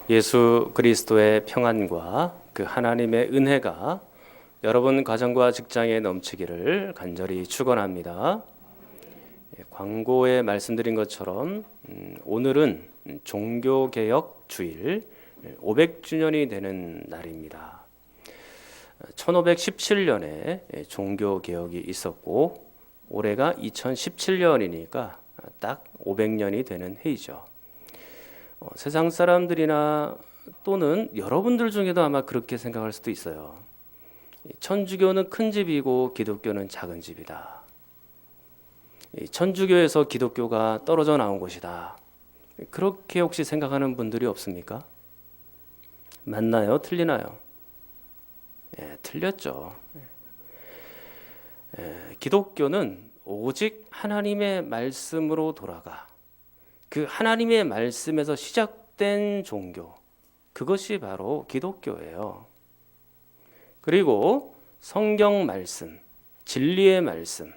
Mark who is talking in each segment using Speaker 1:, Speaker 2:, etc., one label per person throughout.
Speaker 1: 예수 그리스도의 평안과 그 하나님의 은혜가 여러분 가정과 직장에 넘치기를 간절히 축원합니다. 광고에 말씀드린 것처럼 오늘은 종교개혁 주일 500주년이 되는 날입니다. 1517년에 종교개혁이 있었고 올해가 2017년이니까 딱 500년이 되는 해이죠. 세상 사람들이나 또는 여러분들 중에도 아마 그렇게 생각할 수도 있어요. 천주교는 큰 집이고 기독교는 작은 집이다. 천주교에서 기독교가 떨어져 나온 곳이다. 그렇게 혹시 생각하는 분들이 없습니까? 맞나요? 틀리나요? 틀렸죠. 기독교는 오직 하나님의 말씀으로 돌아가 그 하나님의 말씀에서 시작된 종교, 그것이 바로 기독교예요. 그리고 성경 말씀, 진리의 말씀,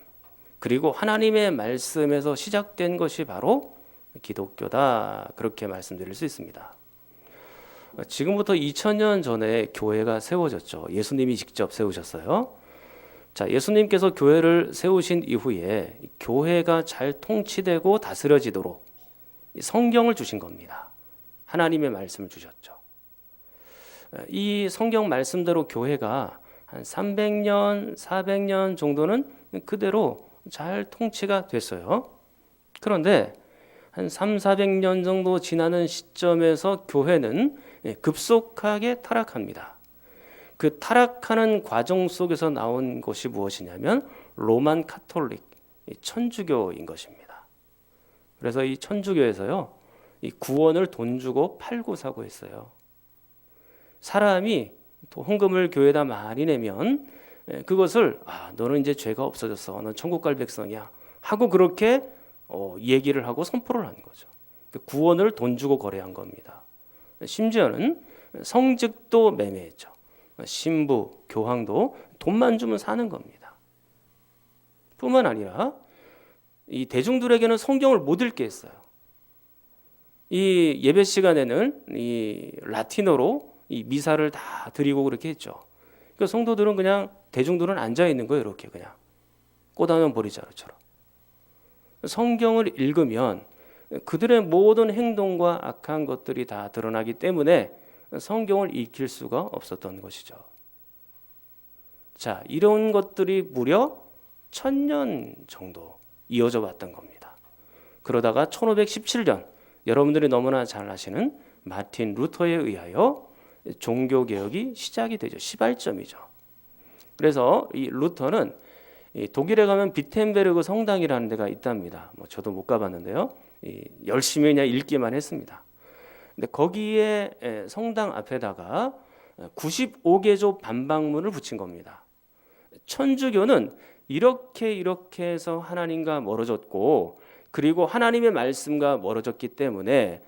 Speaker 1: 그리고 하나님의 말씀에서 시작된 것이 바로 기독교다. 그렇게 말씀드릴 수 있습니다. 지금부터 2000년 전에 교회가 세워졌죠. 예수님이 직접 세우셨어요. 자, 예수님께서 교회를 세우신 이후에 교회가 잘 통치되고 다스려지도록 성경을 주신 겁니다. 하나님의 말씀을 주셨죠. 이 성경 말씀대로 교회가 한 300년, 400년 정도는 그대로 잘 통치가 됐어요. 그런데 한 300~400년 정도 지나는 시점에서 교회는 급속하게 타락합니다. 그 타락하는 과정 속에서 나온 것이 무엇이냐면 로만 카톨릭, 천주교인 것입니다. 그래서 이 천주교에서요, 이 구원을 돈 주고 팔고 사고 했어요. 사람이 헌금을 교회에다 많이 내면 그것을 너는 이제 죄가 없어졌어, 넌 천국 갈 백성이야 하고 그렇게 얘기를 하고 선포를 한 거죠. 구원을 돈 주고 거래한 겁니다. 심지어는 성직도 매매했죠. 신부, 교황도 돈만 주면 사는 겁니다. 뿐만 아니라 이 대중들에게는 성경을 못 읽게 했어요. 이 예배 시간에는 이 라틴어로 이 미사를 다 드리고 그렇게 했죠. 그러니까 성도들은 그냥 대중들은 앉아 있는 거예요. 이렇게 그냥 꽃다운 보리자루처럼. 성경을 읽으면 그들의 모든 행동과 악한 것들이 다 드러나기 때문에 성경을 익힐 수가 없었던 것이죠. 자, 이런 것들이 무려 1000년 정도 이어져 왔던 겁니다. 그러다가 1517년 여러분들이 너무나 잘 아시는 마틴 루터에 의하여 종교개혁이 시작이 되죠. 시발점이죠. 그래서 이 루터는 독일에 가면 비텐베르그 성당이라는 데가 있답니다. 저도 못 가봤는데요. 열심히 그냥 읽기만 했습니다. 근데 거기에 성당 앞에다가 95개조 반박문을 붙인 겁니다. 천주교는 이렇게 해서 하나님과 멀어졌고 그리고 하나님의 말씀과 멀어졌기 때문에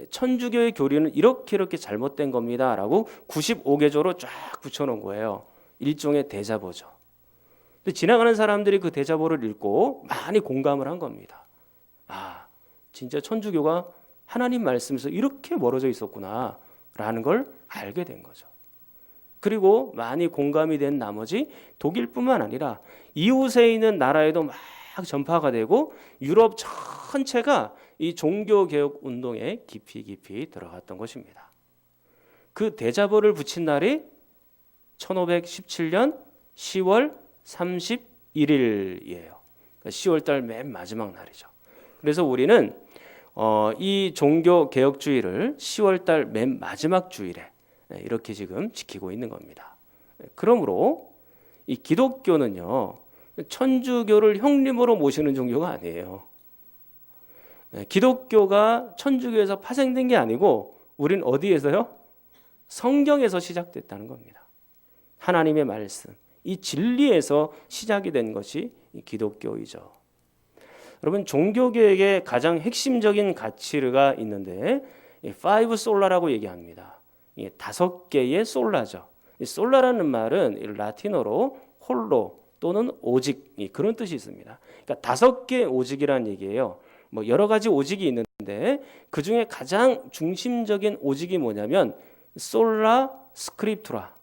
Speaker 1: 천주교의 교리는 이렇게 잘못된 겁니다 라고 95개조로 쫙 붙여놓은 거예요. 일종의 대자보죠. 근데 지나가는 사람들이 그 대자보를 읽고 많이 공감을 한 겁니다. 진짜 천주교가 하나님 말씀에서 이렇게 멀어져 있었구나 라는 걸 알게 된 거죠. 그리고 많이 공감이 된 나머지 독일뿐만 아니라 이웃에 있는 나라에도 막 전파가 되고 유럽 전체가 이 종교개혁 운동에 깊이 들어갔던 것입니다. 그 대자보를 붙인 날이 1517년 10월 31일이에요. 10월달 맨 마지막 날이죠. 그래서 우리는 이 종교개혁주의를 10월달 맨 마지막 주일에 이렇게 지금 지키고 있는 겁니다. 그러므로 이 기독교는요, 천주교를 형님으로 모시는 종교가 아니에요. 기독교가 천주교에서 파생된 게 아니고 우린 어디에서요? 성경에서 시작됐다는 겁니다. 하나님의 말씀, 이 진리에서 시작이 된 것이 기독교이죠. 여러분, 종교개혁의 가장 핵심적인 가치가 있는데 5 솔라라고 얘기합니다. 5개의 솔라죠. 이 솔라라는 말은 라틴어로 홀로 또는 오직, 그런 뜻이 있습니다. 그러니까 5개 오직이라는 얘기예요. 여러 가지 오직이 있는데 있는데 그 중에 가장 중심적인 오직이 뭐냐면 솔라 스크립투라,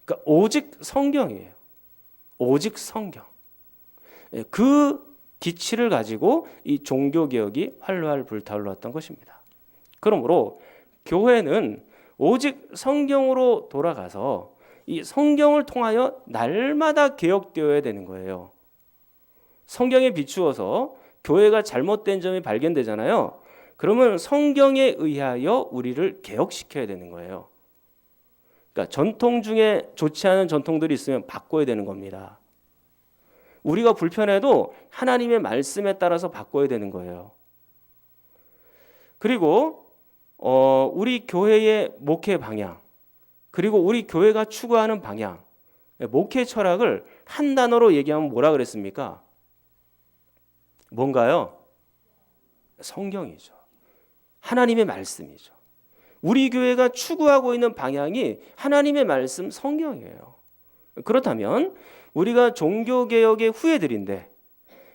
Speaker 1: 그러니까 오직 성경이에요. 오직 성경. 그 기치를 가지고 이 종교개혁이 활활 불타올랐던 것입니다. 그러므로 교회는 오직 성경으로 돌아가서 이 성경을 통하여 날마다 개혁되어야 되는 거예요. 성경에 비추어서 교회가 잘못된 점이 발견되잖아요. 그러면 성경에 의하여 우리를 개혁시켜야 되는 거예요. 그러니까 전통 중에 좋지 않은 전통들이 있으면 바꿔야 되는 겁니다. 우리가 불편해도 하나님의 말씀에 따라서 바꿔야 되는 거예요. 그리고 우리 교회의 목회 방향, 그리고 우리 교회가 추구하는 방향, 목회 철학을 한 단어로 얘기하면 뭐라 그랬습니까? 뭔가요? 성경이죠. 하나님의 말씀이죠. 우리 교회가 추구하고 있는 방향이 하나님의 말씀, 성경이에요. 그렇다면 우리가 종교개혁의 후예들인데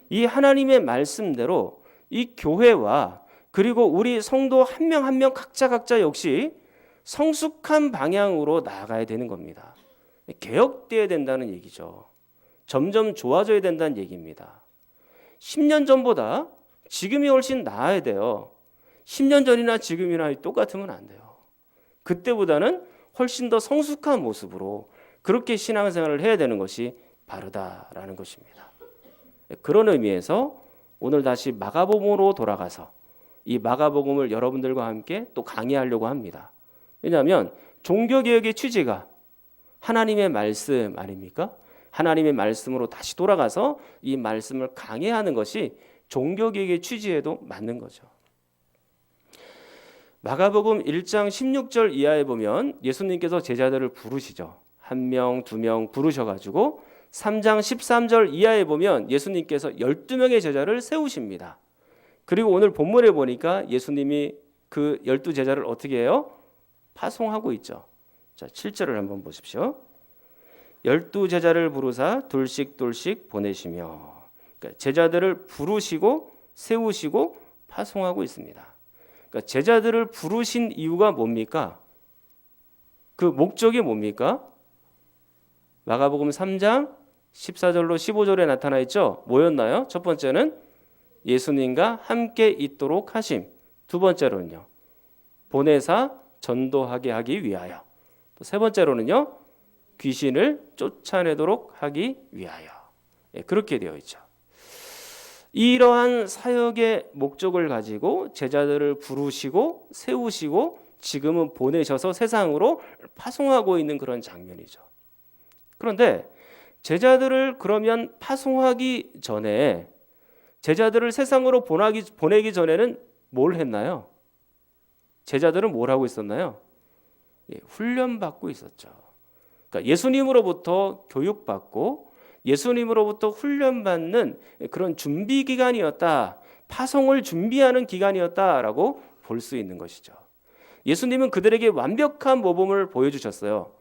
Speaker 1: 이 하나님의 말씀대로 이 교회와 그리고 우리 성도 한 명 한 명 각자 역시 성숙한 방향으로 나아가야 되는 겁니다. 개혁되어야 된다는 얘기죠. 점점 좋아져야 된다는 얘기입니다. 10년 전보다 지금이 훨씬 나아야 돼요. 10년 전이나 지금이나 똑같으면 안 돼요. 그때보다는 훨씬 더 성숙한 모습으로 그렇게 신앙생활을 해야 되는 것이 바르다라는 것입니다. 그런 의미에서 오늘 다시 마가복음으로 돌아가서 이 마가복음을 여러분들과 함께 또 강의하려고 합니다. 왜냐하면 종교개혁의 취지가 하나님의 말씀 아닙니까? 하나님의 말씀으로 다시 돌아가서 이 말씀을 강해하는 것이 종교개혁의 취지에도 맞는 거죠. 마가복음 1장 16절 이하에 보면 예수님께서 제자들을 부르시죠. 1명, 2명 부르셔가지고 3장 13절 이하에 보면 예수님께서 12명의 제자를 세우십니다. 그리고 오늘 본문에 보니까 예수님이 그 12제자를 어떻게 해요? 파송하고 있죠. 자, 7절을 한번 보십시오. 12제자를 부르사 둘씩 보내시며, 그러니까 제자들을 부르시고 세우시고 파송하고 있습니다. 그러니까 제자들을 부르신 이유가 뭡니까? 그 목적이 뭡니까? 마가복음 3장 14절로 15절에 나타나 있죠. 뭐였나요? 첫 번째는 예수님과 함께 있도록 하심. 두 번째로는요, 보내사 전도하게 하기 위하여. 또 세 번째로는요, 귀신을 쫓아내도록 하기 위하여. 그렇게 되어 있죠. 이러한 사역의 목적을 가지고 제자들을 부르시고 세우시고 지금은 보내셔서 세상으로 파송하고 있는 그런 장면이죠. 그런데 제자들을 그러면 파송하기 전에, 제자들을 세상으로 보내기 전에는 뭘 했나요? 제자들은 뭘 하고 있었나요? 훈련받고 있었죠. 그러니까 예수님으로부터 교육받고 예수님으로부터 훈련받는 그런 준비 기간이었다. 파송을 준비하는 기간이었다라고 볼 수 있는 것이죠. 예수님은 그들에게 완벽한 모범을 보여주셨어요.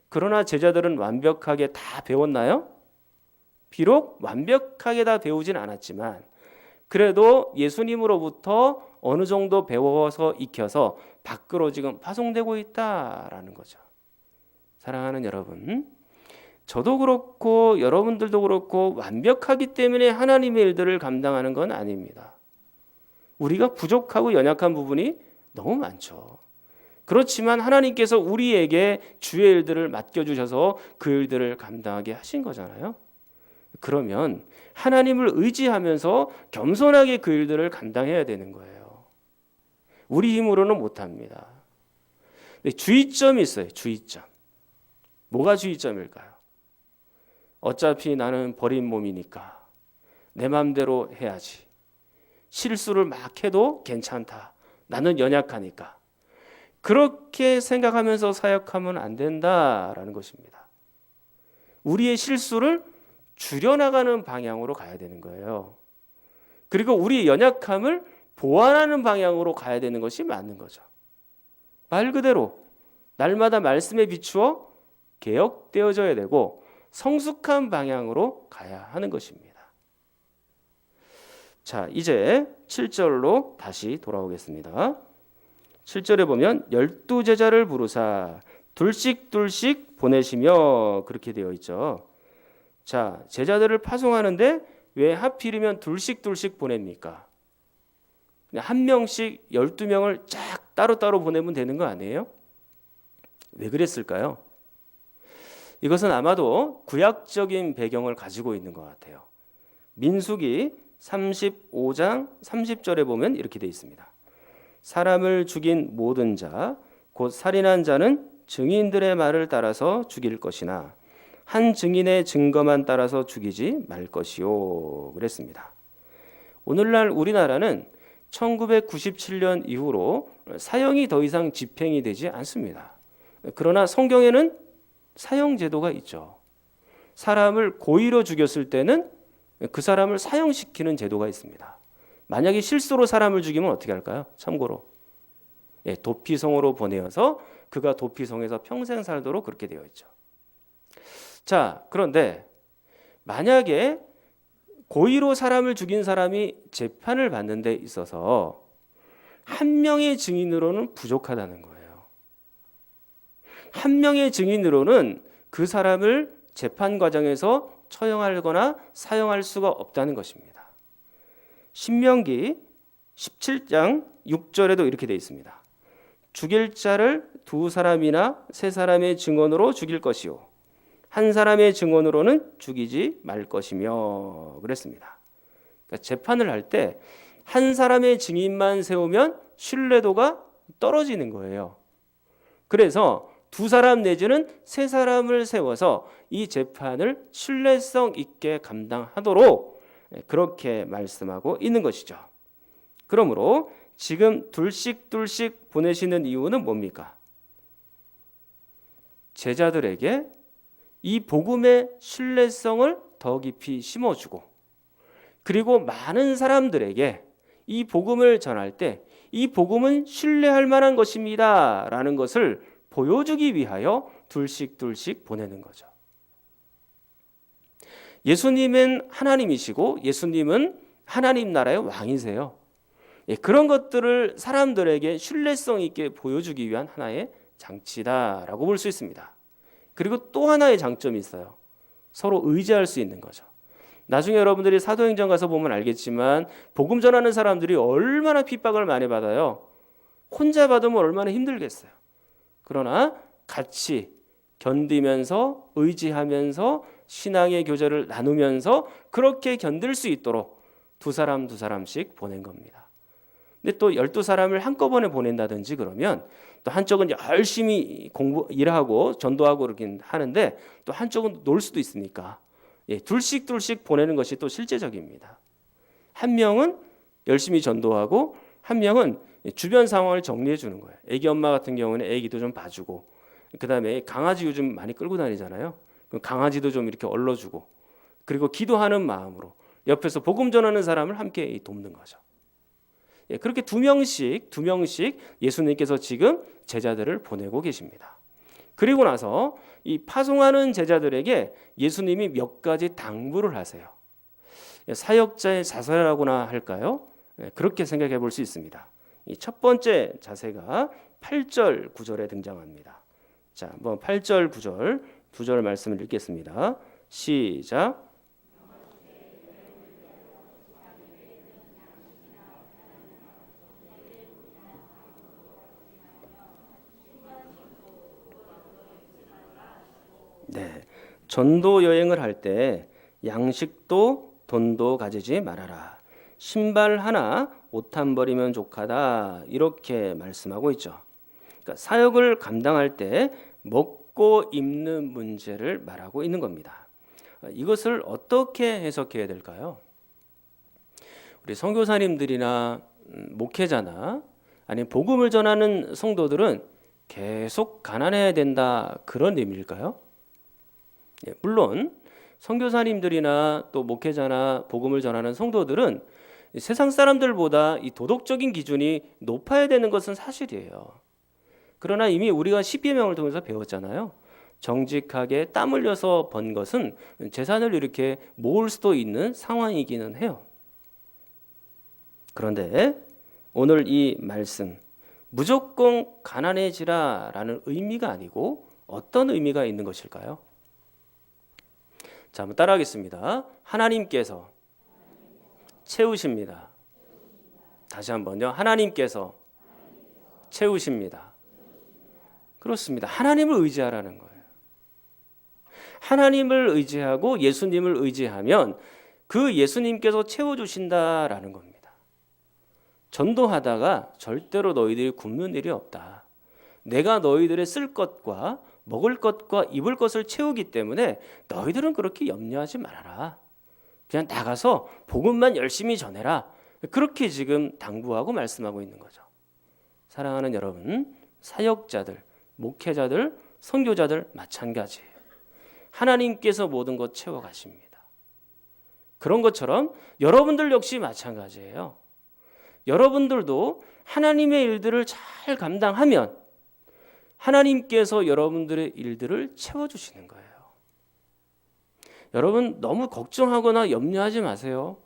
Speaker 1: 그러나 제자들은 완벽하게 다 배웠나요? 비록 완벽하게 다 배우진 않았지만 그래도 예수님으로부터 어느 정도 배워서 익혀서 밖으로 지금 파송되고 있다라는 거죠. 사랑하는 여러분, 저도 그렇고 여러분들도 그렇고 완벽하기 때문에 하나님의 일들을 감당하는 건 아닙니다. 우리가 부족하고 연약한 부분이 너무 많죠. 그렇지만 하나님께서 우리에게 주의 일들을 맡겨주셔서 그 일들을 감당하게 하신 거잖아요. 그러면 하나님을 의지하면서 겸손하게 그 일들을 감당해야 되는 거예요. 우리 힘으로는 못합니다. 주의점이 있어요. 주의점. 뭐가 주의점일까요? 어차피 나는 버린 몸이니까 내 마음대로 해야지. 실수를 막 해도 괜찮다. 나는 연약하니까. 그렇게 생각하면서 사역하면 안 된다라는 것입니다. 우리의 실수를 줄여나가는 방향으로 가야 되는 거예요. 그리고 우리의 연약함을 보완하는 방향으로 가야 되는 것이 맞는 거죠. 말 그대로 날마다 말씀에 비추어 개혁되어져야 되고 성숙한 방향으로 가야 하는 것입니다. 자, 이제 7절로 다시 돌아오겠습니다. 7절에 보면 12제자를 부르사 둘씩 보내시며 그렇게 되어 있죠. 자, 제자들을 파송하는데 왜 하필이면 둘씩 보냅니까? 그냥 한 명씩 12명을 쫙 따로따로 보내면 되는 거 아니에요? 왜 그랬을까요? 이것은 아마도 구약적인 배경을 가지고 있는 것 같아요. 민수기 35장 30절에 보면 이렇게 되어 있습니다. 사람을 죽인 모든 자, 곧 살인한 자는 증인들의 말을 따라서 죽일 것이나 한 증인의 증거만 따라서 죽이지 말 것이요. 그랬습니다. 오늘날 우리나라는 1997년 이후로 사형이 더 이상 집행이 되지 않습니다. 그러나 성경에는 사형 제도가 있죠. 사람을 고의로 죽였을 때는 그 사람을 사형시키는 제도가 있습니다. 만약에 실수로 사람을 죽이면 어떻게 할까요? 참고로 도피성으로 보내어서 그가 도피성에서 평생 살도록 그렇게 되어 있죠. 자, 그런데 만약에 고의로 사람을 죽인 사람이 재판을 받는 데 있어서 한 명의 증인으로는 부족하다는 거예요. 한 명의 증인으로는 그 사람을 재판 과정에서 처형하거나 사형할 수가 없다는 것입니다. 신명기 17장 6절에도 이렇게 되어 있습니다. 죽일 자를 2사람이나 3사람의 증언으로 죽일 것이요 한 사람의 증언으로는 죽이지 말 것이며 그랬습니다. 그러니까 재판을 할 때 한 사람의 증인만 세우면 신뢰도가 떨어지는 거예요. 그래서 2사람 내지는 3사람을 세워서 이 재판을 신뢰성 있게 감당하도록 그렇게 말씀하고 있는 것이죠. 그러므로 지금 둘씩 보내시는 이유는 뭡니까? 제자들에게 이 복음의 신뢰성을 더 깊이 심어주고 그리고 많은 사람들에게 이 복음을 전할 때 이 복음은 신뢰할 만한 것입니다 라는 것을 보여주기 위하여 둘씩 보내는 거죠. 예수님은 하나님이시고 예수님은 하나님 나라의 왕이세요. 그런 것들을 사람들에게 신뢰성 있게 보여주기 위한 하나의 장치다라고 볼 수 있습니다. 그리고 또 하나의 장점이 있어요. 서로 의지할 수 있는 거죠. 나중에 여러분들이 사도행전 가서 보면 알겠지만 복음 전하는 사람들이 얼마나 핍박을 많이 받아요. 혼자 받으면 얼마나 힘들겠어요. 그러나 같이 견디면서 의지하면서 신앙의 교제를 나누면서 그렇게 견딜 수 있도록 2사람씩 보낸 겁니다. 근데 또 12사람을 한꺼번에 보낸다든지 그러면 또 한쪽은 열심히 일하고 전도하고 그러긴 하는데 또 한쪽은 놀 수도 있으니까 둘씩 보내는 것이 또 실제적입니다. 한 명은 열심히 전도하고 한 명은 주변 상황을 정리해 주는 거예요. 애기 엄마 같은 경우는 애기도 좀 봐주고 그다음에 강아지 요즘 많이 끌고 다니잖아요. 그럼 강아지도 좀 이렇게 얼러주고 그리고 기도하는 마음으로 옆에서 복음 전하는 사람을 함께 돕는 거죠. 그렇게 두 명씩 예수님께서 지금 제자들을 보내고 계십니다. 그리고 나서 이 파송하는 제자들에게 예수님이 몇 가지 당부를 하세요. 사역자의 자세라고나 할까요? 그렇게 생각해 볼 수 있습니다. 이 첫 번째 자세가 8절 9절에 등장합니다. 자, 한번 8절 9절 두 절 말씀을 읽겠습니다. 시작. 네, 전도 여행을 할 때 양식도 돈도 가지지 말아라. 신발 하나, 옷 한 벌이면 족하다. 이렇게 말씀하고 있죠. 그러니까 사역을 감당할 때 먹고 입는 문제를 말하고 있는 겁니다. 이것을 어떻게 해석해야 될까요? 우리 선교사님들이나 목회자나 아니면 복음을 전하는 성도들은 계속 가난해야 된다 그런 의미일까요? 물론 선교사님들이나 또 목회자나 복음을 전하는 성도들은 세상 사람들보다 이 도덕적인 기준이 높아야 되는 것은 사실이에요. 그러나 이미 우리가 십계명을 통해서 배웠잖아요. 정직하게 땀 흘려서 번 것은 재산을 이렇게 모을 수도 있는 상황이기는 해요. 그런데 오늘 이 말씀 무조건 가난해지라라는 의미가 아니고 어떤 의미가 있는 것일까요? 자, 한번 따라하겠습니다. 하나님께서 채우십니다. 다시 한번요. 하나님께서 채우십니다. 그렇습니다. 하나님을 의지하라는 거예요. 하나님을 의지하고 예수님을 의지하면 그 예수님께서 채워주신다라는 겁니다. 전도하다가 절대로 너희들이 굶는 일이 없다. 내가 너희들의 쓸 것과 먹을 것과 입을 것을 채우기 때문에 너희들은 그렇게 염려하지 말아라. 그냥 나가서 복음만 열심히 전해라. 그렇게 지금 당부하고 말씀하고 있는 거죠. 사랑하는 여러분, 사역자들, 목회자들, 선교자들 마찬가지예요. 하나님께서 모든 것 채워가십니다. 그런 것처럼 여러분들 역시 마찬가지예요. 여러분들도 하나님의 일들을 잘 감당하면 하나님께서 여러분들의 일들을 채워주시는 거예요. 여러분 너무 걱정하거나 염려하지 마세요.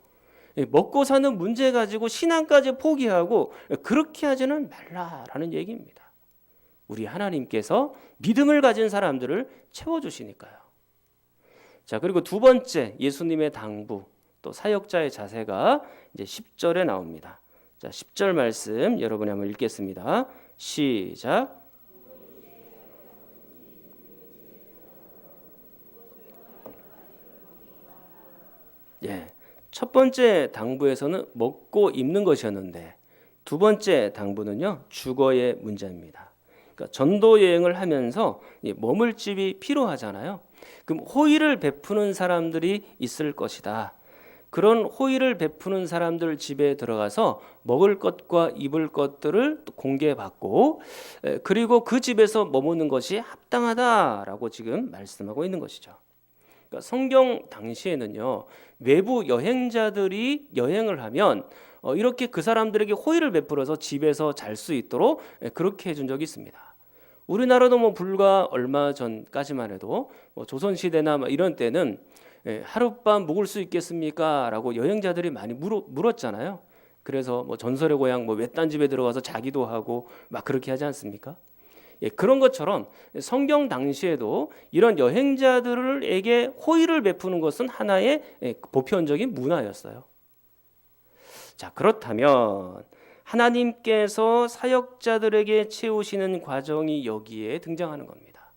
Speaker 1: 먹고 사는 문제 가지고 신앙까지 포기하고 그렇게 하지는 말라라는 얘기입니다. 우리 하나님께서 믿음을 가진 사람들을 채워주시니까요. 자, 그리고 두 번째 예수님의 당부 또 사역자의 자세가 이제 10절에 나옵니다. 자, 10절 말씀 여러분이 한번 읽겠습니다. 시작. 예, 첫 번째 당부에서는 먹고 입는 것이었는데 두 번째 당부는요 주거의 문제입니다. 그러니까 전도 여행을 하면서 머물 집이 필요하잖아요. 그럼 호의를 베푸는 사람들이 있을 것이다. 그런 호의를 베푸는 사람들 집에 들어가서 먹을 것과 입을 것들을 공개받고 그리고 그 집에서 머무는 것이 합당하다라고 지금 말씀하고 있는 것이죠. 그러니까 성경 당시에는요 외부 여행자들이 여행을 하면 이렇게 그 사람들에게 호의를 베풀어서 집에서 잘 수 있도록 그렇게 해준 적이 있습니다. 우리나라도 뭐 불과 얼마 전까지만 해도 조선 시대나 이런 때는 하룻밤 묵을 수 있겠습니까? 라고 여행자들이 많이 물었잖아요. 그래서 뭐 전설의 고향 외딴 집에 들어가서 자기도 하고 막 그렇게 하지 않습니까? 예, 그런 것처럼 성경 당시에도 이런 여행자들에게 호의를 베푸는 것은 하나의 보편적인 문화였어요. 자, 그렇다면 하나님께서 사역자들에게 채우시는 과정이 여기에 등장하는 겁니다.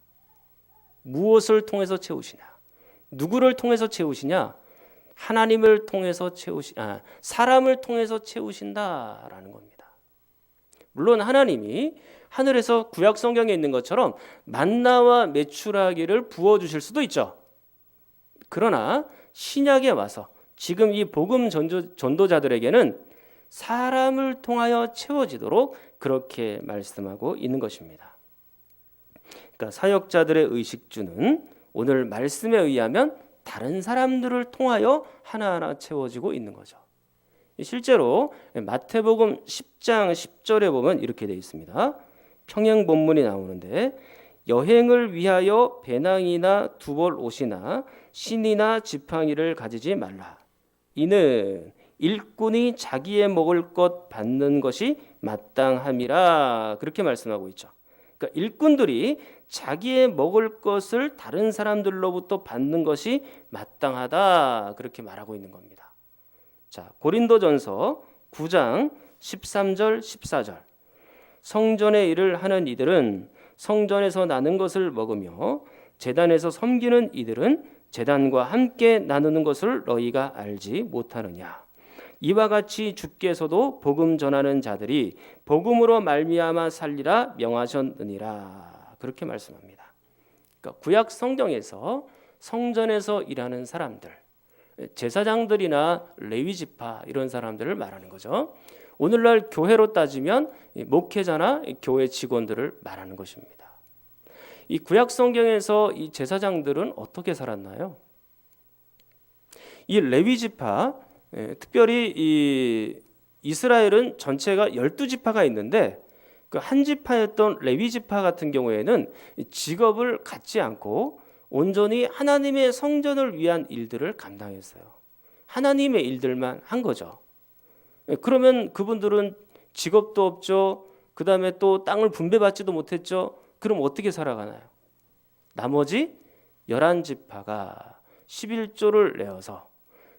Speaker 1: 무엇을 통해서 채우시냐? 누구를 통해서 채우시냐? 하나님을 통해서 사람을 통해서 채우신다라는 겁니다. 물론 하나님이 하늘에서 구약 성경에 있는 것처럼 만나와 메추라기를 부어 주실 수도 있죠. 그러나 신약에 와서 지금 이 복음 전도자들에게는 사람을 통하여 채워지도록 그렇게 말씀하고 있는 것입니다. 그러니까 사역자들의 의식주는 오늘 말씀에 의하면 다른 사람들을 통하여 하나하나 채워지고 있는 거죠. 실제로 마태복음 10장 10절에 보면 이렇게 되어 있습니다. 평행 본문이 나오는데 여행을 위하여 배낭이나 두벌 옷이나 신이나 지팡이를 가지지 말라. 이는 일꾼이 자기의 먹을 것 받는 것이 마땅함이라. 그렇게 말씀하고 있죠. 그러니까 일꾼들이 자기의 먹을 것을 다른 사람들로부터 받는 것이 마땅하다. 그렇게 말하고 있는 겁니다. 자, 고린도전서 9장 13절 14절. 성전의 일을 하는 이들은 성전에서 나는 것을 먹으며 제단에서 섬기는 이들은 제단과 함께 나누는 것을 너희가 알지 못하느냐. 이와 같이 주께서도 복음 전하는 자들이 복음으로 말미암아 살리라 명하셨느니라. 그렇게 말씀합니다. 그러니까 구약 성경에서 성전에서 일하는 사람들, 제사장들이나 레위 지파 이런 사람들을 말하는 거죠. 오늘날 교회로 따지면 목회자나 교회 직원들을 말하는 것입니다. 이 구약 성경에서 이 제사장들은 어떻게 살았나요? 이 레위 지파, 특별히 이 이스라엘은 전체가 12지파가 있는데 그 한 지파였던 레위 지파 같은 경우에는 직업을 갖지 않고 온전히 하나님의 성전을 위한 일들을 감당했어요. 하나님의 일들만 한 거죠. 그러면 그분들은 직업도 없죠. 그 다음에 또 땅을 분배받지도 못했죠. 그럼 어떻게 살아가나요? 나머지 11지파가 11조를 내어서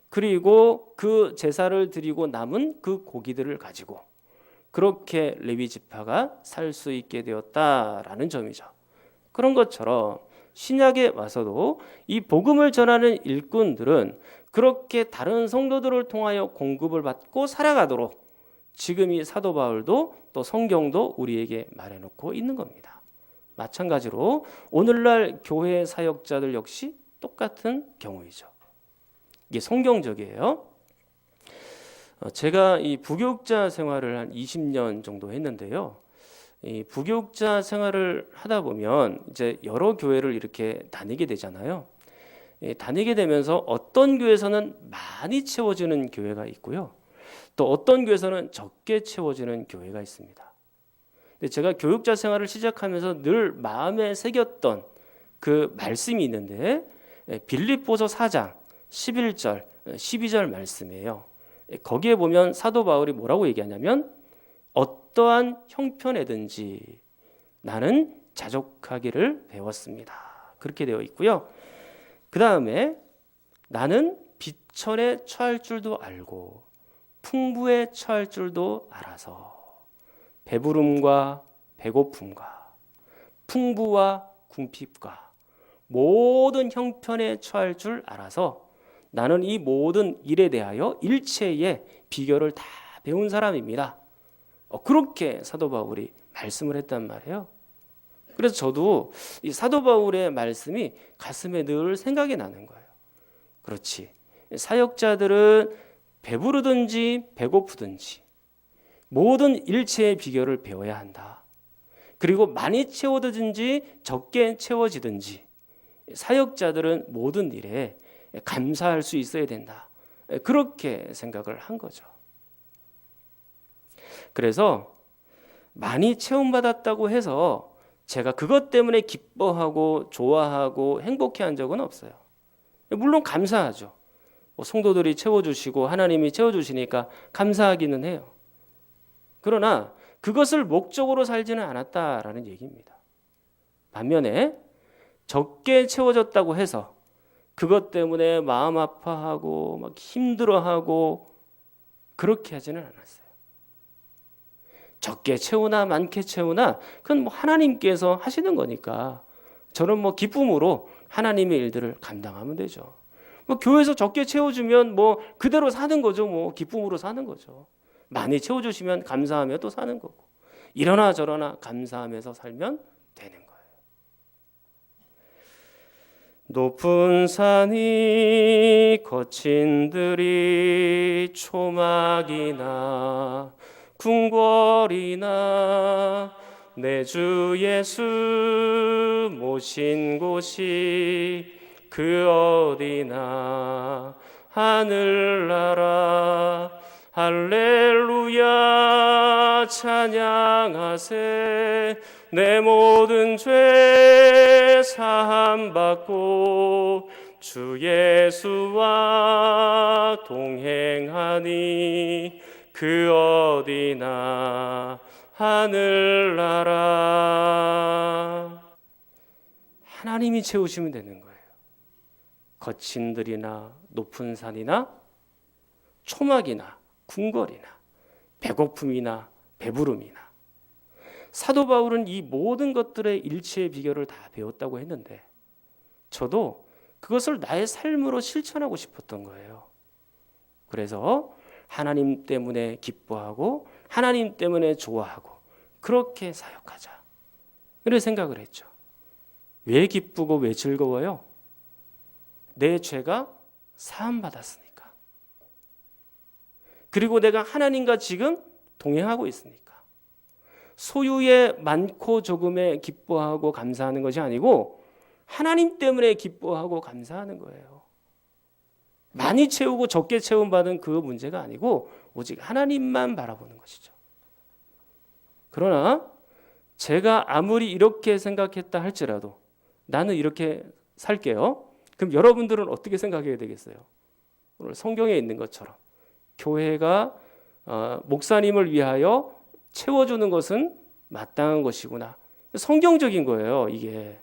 Speaker 1: 그리고 그 제사를 드리고 남은 그 고기들을 가지고 그렇게 레위 지파가 살 수 있게 되었다라는 점이죠. 그런 것처럼 신약에 와서도 이 복음을 전하는 일꾼들은 그렇게 다른 성도들을 통하여 공급을 받고 살아가도록 지금 이 사도 바울도 또 성경도 우리에게 말해놓고 있는 겁니다. 마찬가지로 오늘날 교회 사역자들 역시 똑같은 경우이죠. 이게 성경적이에요. 제가 이 부교육자 생활을 한 20년 정도 했는데요. 이 부교육자 생활을 하다 보면 이제 여러 교회를 이렇게 다니게 되잖아요. 다니게 되면서 어떤 교회에서는 많이 채워지는 교회가 있고요. 또 어떤 교회에서는 적게 채워지는 교회가 있습니다. 근데 제가 교육자 생활을 시작하면서 늘 마음에 새겼던 그 말씀이 있는데 빌립보서 4장 11절 12절 말씀이에요. 거기에 보면 사도 바울이 뭐라고 얘기하냐면 어떠한 형편에든지 나는 자족하기를 배웠습니다. 그렇게 되어 있고요. 그 다음에 나는 비천에 처할 줄도 알고 풍부에 처할 줄도 알아서 배부름과 배고픔과 풍부와 궁핍과 모든 형편에 처할 줄 알아서 나는 이 모든 일에 대하여 일체의 비결을 다 배운 사람입니다. 그렇게 사도 바울이 말씀을 했단 말이에요. 그래서 저도 이 사도 바울의 말씀이 가슴에 늘 생각이 나는 거예요. 그렇지. 사역자들은 배부르든지 배고프든지 모든 일체의 비결을 배워야 한다. 그리고 많이 채워지든지 적게 채워지든지 사역자들은 모든 일에 감사할 수 있어야 된다. 그렇게 생각을 한 거죠. 그래서 많이 채움받았다고 해서 제가 그것 때문에 기뻐하고 좋아하고 행복해한 적은 없어요. 물론 감사하죠. 성도들이 채워주시고 하나님이 채워주시니까 감사하기는 해요. 그러나 그것을 목적으로 살지는 않았다라는 얘기입니다. 반면에 적게 채워졌다고 해서 그것 때문에 마음 아파하고 막 힘들어하고 그렇게 하지는 않았어요. 적게 채우나 많게 채우나 그건 뭐 하나님께서 하시는 거니까 저는 뭐 기쁨으로 하나님의 일들을 감당하면 되죠. 뭐 교회에서 적게 채워주면 뭐 그대로 사는 거죠. 뭐 기쁨으로 사는 거죠. 많이 채워주시면 감사하며 또 사는 거고 이러나 저러나 감사하면서 살면 되는 거예요. 높은 산이 거친 들이 초막이나 궁궐이나 내 주 예수 모신 곳이 그 어디나 하늘나라 할렐루야 찬양하세 내 모든 죄 사함 받고 주 예수와 동행하니 그 어디나 하늘나라. 하나님이 채우시면 되는 거예요. 거친 들이나 높은 산이나 초막이나 궁궐이나 배고픔이나 배부름이나 사도 바울은 이 모든 것들의 일체의 비결을 다 배웠다고 했는데 저도 그것을 나의 삶으로 실천하고 싶었던 거예요. 그래서 하나님 때문에 기뻐하고 하나님 때문에 좋아하고 그렇게 사역하자 이런 생각을 했죠. 왜 기쁘고 왜 즐거워요? 내 죄가 사함받았으니까. 그리고 내가 하나님과 지금 동행하고 있으니까. 소유에 많고 조금에 기뻐하고 감사하는 것이 아니고 하나님 때문에 기뻐하고 감사하는 거예요. 많이 채우고 적게 채움받은 그 문제가 아니고 오직 하나님만 바라보는 것이죠. 그러나 제가 아무리 이렇게 생각했다 할지라도 나는 이렇게 살게요. 그럼 여러분들은 어떻게 생각해야 되겠어요? 오늘 성경에 있는 것처럼 교회가 목사님을 위하여 채워주는 것은 마땅한 것이구나. 성경적인 거예요, 이게.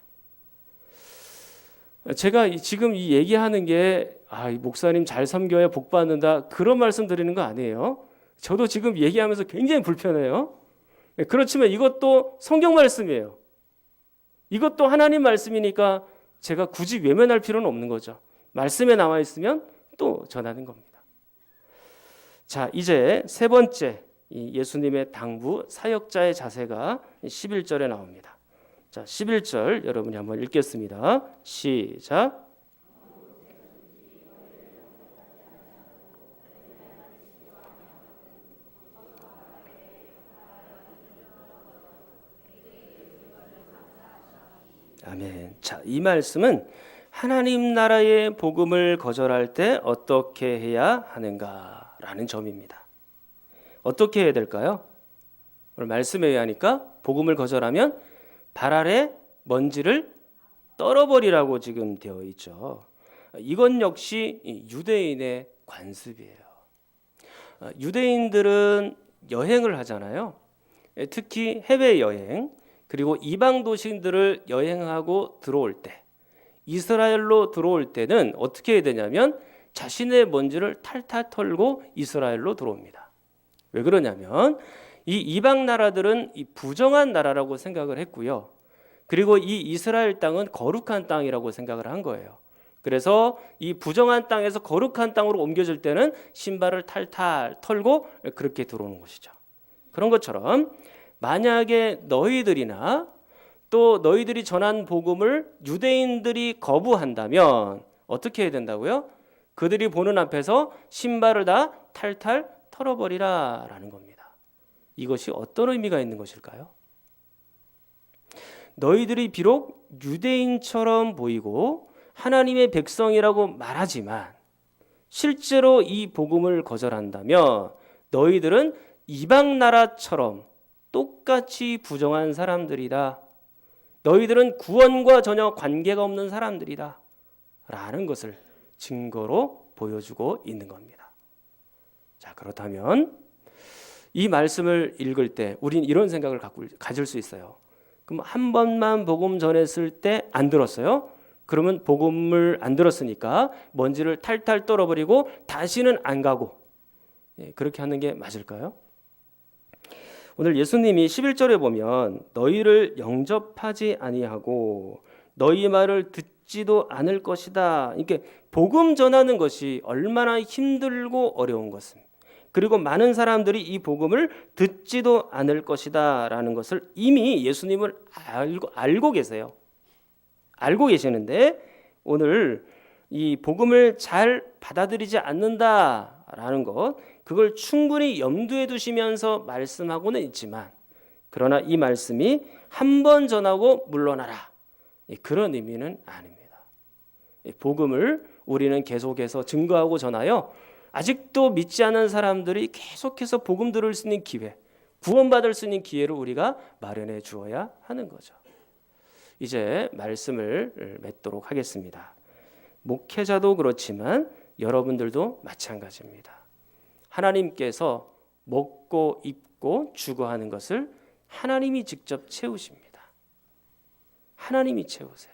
Speaker 1: 제가 지금 이 얘기하는 게 이 목사님 잘 섬겨야 복 받는다 그런 말씀 드리는 거 아니에요. 저도 지금 얘기하면서 굉장히 불편해요. 그렇지만 이것도 성경 말씀이에요. 이것도 하나님 말씀이니까 제가 굳이 외면할 필요는 없는 거죠. 말씀에 나와 있으면 또 전하는 겁니다. 자, 이제 세 번째 이 예수님의 당부 사역자의 자세가 11절에 나옵니다. 자, 11절 여러분이 한번 읽겠습니다. 시작. 아멘. 자, 이 말씀은 하나님 나라의 복음을 거절할 때 어떻게 해야 하는가라는 점입니다. 어떻게 해야 될까요? 오늘 말씀에 의하니까 복음을 거절하면 발 아래 먼지를 떨어버리라고 지금 되어 있죠. 이건 역시 유대인의 관습이에요. 유대인들은 여행을 하잖아요. 특히 해외여행 그리고 이방 도시들을 여행하고 들어올 때 이스라엘로 들어올 때는 어떻게 해야 되냐면 자신의 먼지를 탈탈 털고 이스라엘로 들어옵니다. 왜 그러냐면 이 이방 나라들은 이 부정한 나라라고 생각을 했고요. 그리고 이 이스라엘 땅은 거룩한 땅이라고 생각을 한 거예요. 그래서 이 부정한 땅에서 거룩한 땅으로 옮겨질 때는 신발을 탈탈 털고 그렇게 들어오는 것이죠. 그런 것처럼 만약에 너희들이나 또 너희들이 전한 복음을 유대인들이 거부한다면 어떻게 해야 된다고요? 그들이 보는 앞에서 신발을 다 탈탈 털어버리라 라는 겁니다. 이것이 어떤 의미가 있는 것일까요? 너희들이 비록 유대인처럼 보이고 하나님의 백성이라고 말하지만 실제로 이 복음을 거절한다면 너희들은 이방 나라처럼 똑같이 부정한 사람들이다. 너희들은 구원과 전혀 관계가 없는 사람들이다. 라는 것을 증거로 보여주고 있는 겁니다. 자, 그렇다면 이 말씀을 읽을 때 우린 이런 생각을 가질 수 있어요. 그럼 한 번만 복음 전했을 때 안 들었어요? 그러면 복음을 안 들었으니까 먼지를 탈탈 떨어버리고 다시는 안 가고 그렇게 하는 게 맞을까요? 오늘 예수님이 11절에 보면 너희를 영접하지 아니하고 너희 말을 듣지도 않을 것이다. 이렇게 복음 전하는 것이 얼마나 힘들고 어려운 것은 그리고 많은 사람들이 이 복음을 듣지도 않을 것이다 라는 것을 이미 예수님을 알고 계세요. 알고 계시는데 오늘 이 복음을 잘 받아들이지 않는다라는 것 그걸 충분히 염두에 두시면서 말씀하고는 있지만 그러나 이 말씀이 한 번 전하고 물러나라 그런 의미는 아닙니다. 복음을 우리는 계속해서 증거하고 전하여 아직도 믿지 않은 사람들이 계속해서 복음 들을 수 있는 기회 구원받을 수 있는 기회를 우리가 마련해 주어야 하는 거죠. 이제 말씀을 맺도록 하겠습니다. 목회자도 그렇지만 여러분들도 마찬가지입니다. 하나님께서 먹고 입고 주거하는 것을 하나님이 직접 채우십니다. 하나님이 채우세요.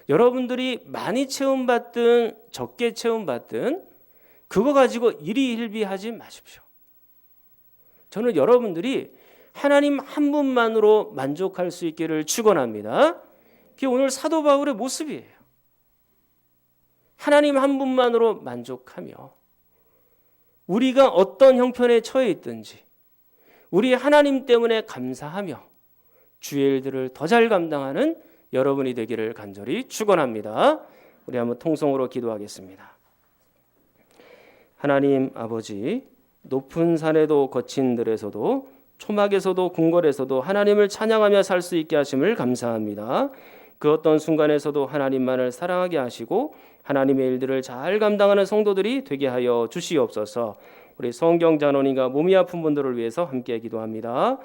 Speaker 1: 여러분들이 많이 채움받든 적게 채움받든 그거 가지고 일희일비하지 마십시오. 저는 여러분들이 하나님 한 분만으로 만족할 수 있기를 축원합니다. 그게 오늘 사도 바울의 모습이에요. 하나님 한 분만으로 만족하며 우리가 어떤 형편에 처해 있든지 우리 하나님 때문에 감사하며 주의 일들을 더 잘 감당하는 여러분이 되기를 간절히 축원합니다. 우리 한번 통성으로 기도하겠습니다. 하나님 아버지, 높은 산에도 거친 들에서도 초막에서도 궁궐에서도 하나님을 찬양하며 살 수 있게 하심을 감사합니다. 그 어떤 순간에서도 하나님만을 사랑하게 하시고 하나님의 일들을 잘 감당하는 성도들이 되게 하여 주시옵소서. 우리 성경 잔원인과 몸이 아픈 분들을 위해서 함께 기도합니다.